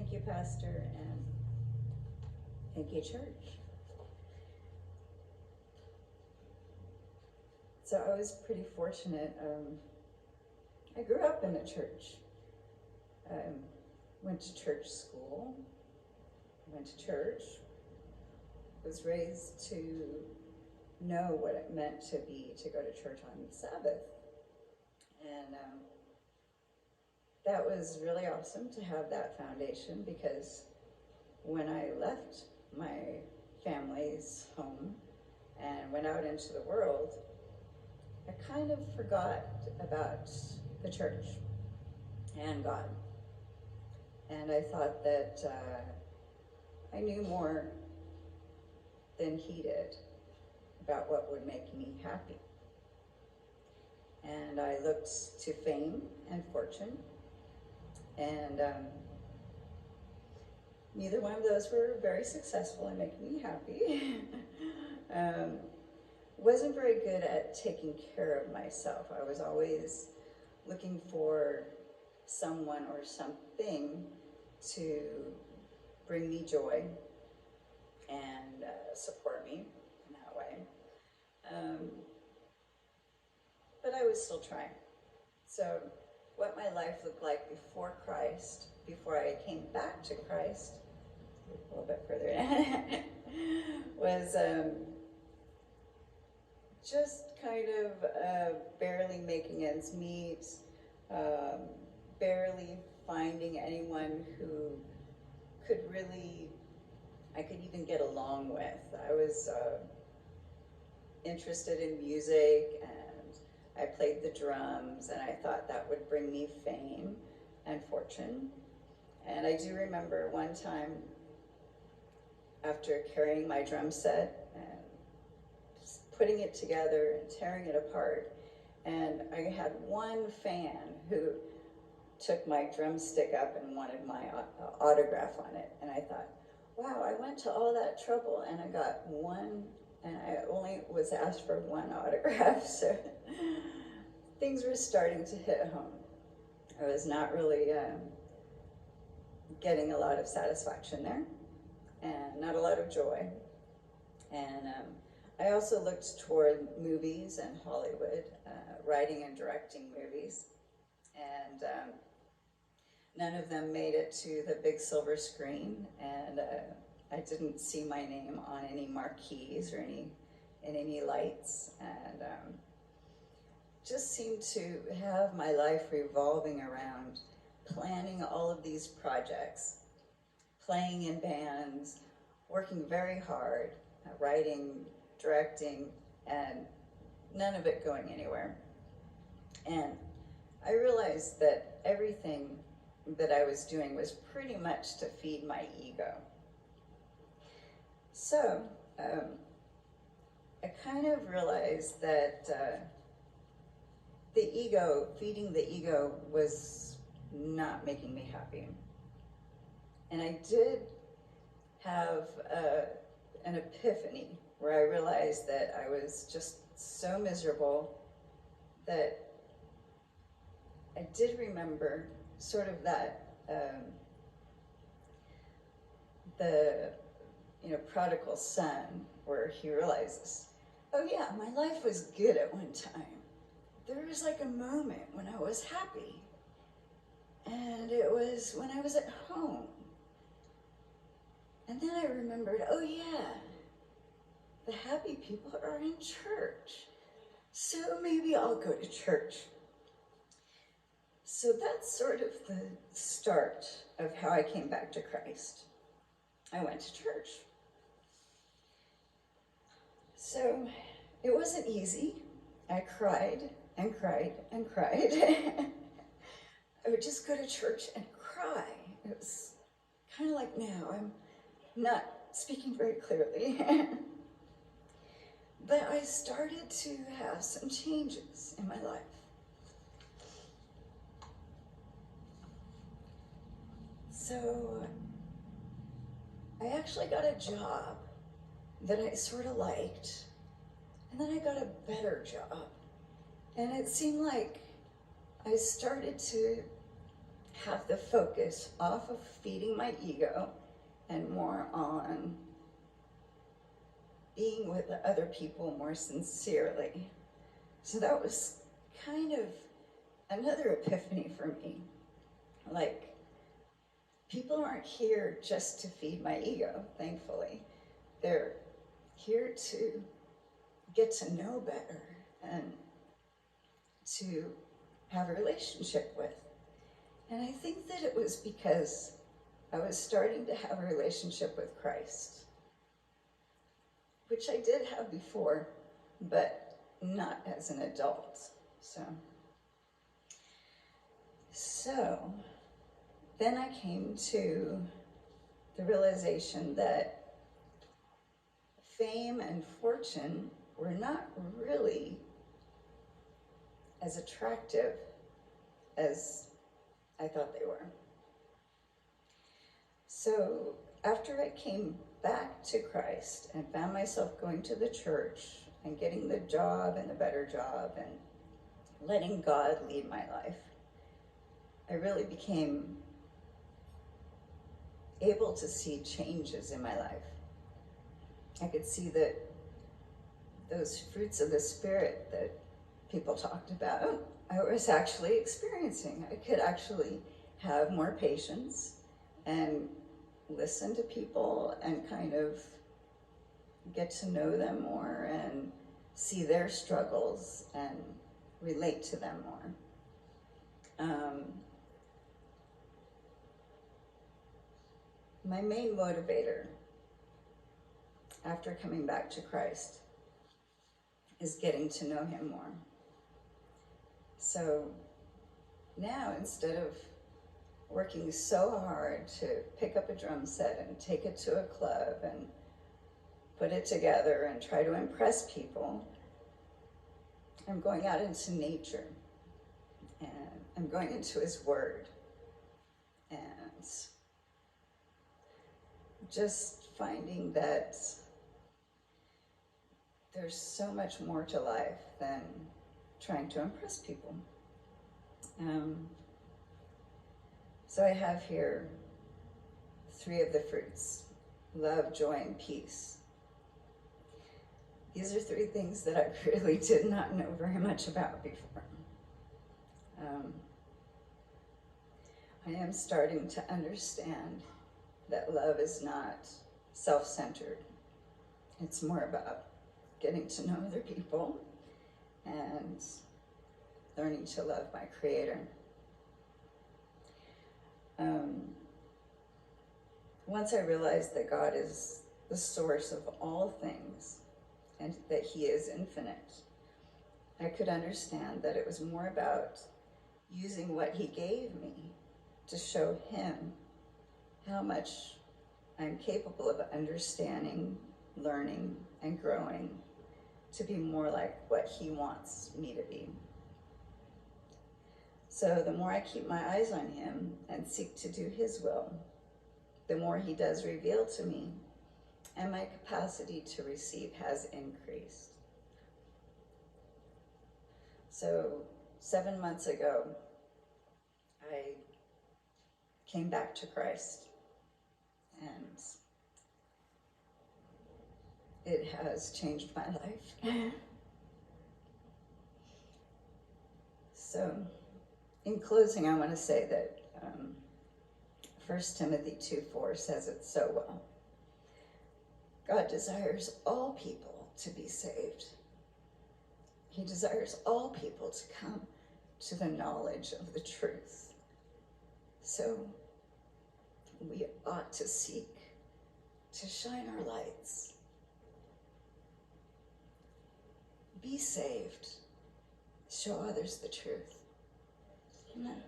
Thank you, Pastor, and thank you, church. So I was pretty fortunate. I grew up in a church. Went to church school, went to church, was raised to know what it meant to go to church on Sabbath. And that was really awesome to have that foundation, because when I left my family's home and went out into the world, I kind of forgot about the church and God. And I thought that I knew more than he did about what would make me happy. And I looked to fame and fortune, and neither one of those were very successful in making me happy. Wasn't very good at taking care of myself. I was always looking for someone or something to bring me joy and support me in that way. But I was still trying. So what my life looked like before Christ, before I came back to Christ, a little bit further in, was just kind of barely making ends meet, barely finding anyone who I could even get along with. I was interested in music, and I played the drums, and I thought that would bring me fame and fortune. And I do remember one time, after carrying my drum set and just putting it together and tearing it apart, and I had one fan who took my drumstick up and wanted my autograph on it. And I thought, wow, I went to all that trouble and I got one, and I only was asked for one autograph. So things were starting to hit home. I was not really getting a lot of satisfaction there, and not a lot of joy. And I also looked toward movies and Hollywood, writing and directing movies. And none of them made it to the big silver screen, and I didn't see my name on any marquees or in any lights, and just seemed to have my life revolving around planning all of these projects, playing in bands, working very hard, writing, directing, and none of it going anywhere. And I realized that everything that I was doing was pretty much to feed my ego. So I kind of realized that feeding the ego was not making me happy. And I did have an epiphany where I realized that I was just so miserable that I did remember sort of that, the prodigal son, where he realizes, oh yeah, my life was good at one time. There was like a moment when I was happy, and it was when I was at home. And then I remembered, oh yeah, the happy people are in church, so maybe I'll go to church. So that's sort of the start of how I came back to Christ. I went to church. So it wasn't easy. I cried and cried and cried. I would just go to church and cry. It was kind of like now. I'm not speaking very clearly. But I started to have some changes in my life. So I actually got a job that I sort of liked, and then I got a better job. And it seemed like I started to have the focus off of feeding my ego and more on being with the other people more sincerely. So that was kind of another epiphany for me. Like, people aren't here just to feed my ego, thankfully. They're here to get to know better and to have a relationship with. And I think that it was because I was starting to have a relationship with Christ, which I did have before, but not as an adult. So then I came to the realization that fame and fortune were not really as attractive as I thought they were. So after I came back to Christ and found myself going to the church and getting the job and the better job and letting God lead my life, I really became able to see changes in my life. I could see that those fruits of the Spirit that people talked about, I was actually experiencing. I could actually have more patience and listen to people and kind of get to know them more and see their struggles and relate to them more. My main motivator after coming back to Christ is getting to know him more. So now, instead of working so hard to pick up a drum set and take it to a club and put it together and try to impress people, I'm going out into nature and I'm going into his word and just finding that there's so much more to life than trying to impress people. So I have here 3 of the fruits: love, joy, and peace. These are 3 things that I really did not know very much about before. I am starting to understand that love is not self-centered. It's more about getting to know other people and learning to love my Creator. Once I realized that God is the source of all things and that he is infinite, I could understand that it was more about using what he gave me to show him how much I'm capable of understanding, learning, and growing to be more like what he wants me to be. So the more I keep my eyes on him and seek to do his will, the more he does reveal to me, and my capacity to receive has increased. So 7 months ago, I came back to Christ, and it has changed my life. So in closing, I want to say that 1 Timothy 2:4 says it so well. God desires all people to be saved. He desires all people to come to the knowledge of the truth. So we ought to seek to shine our lights. Be saved. Show others the truth. Amen.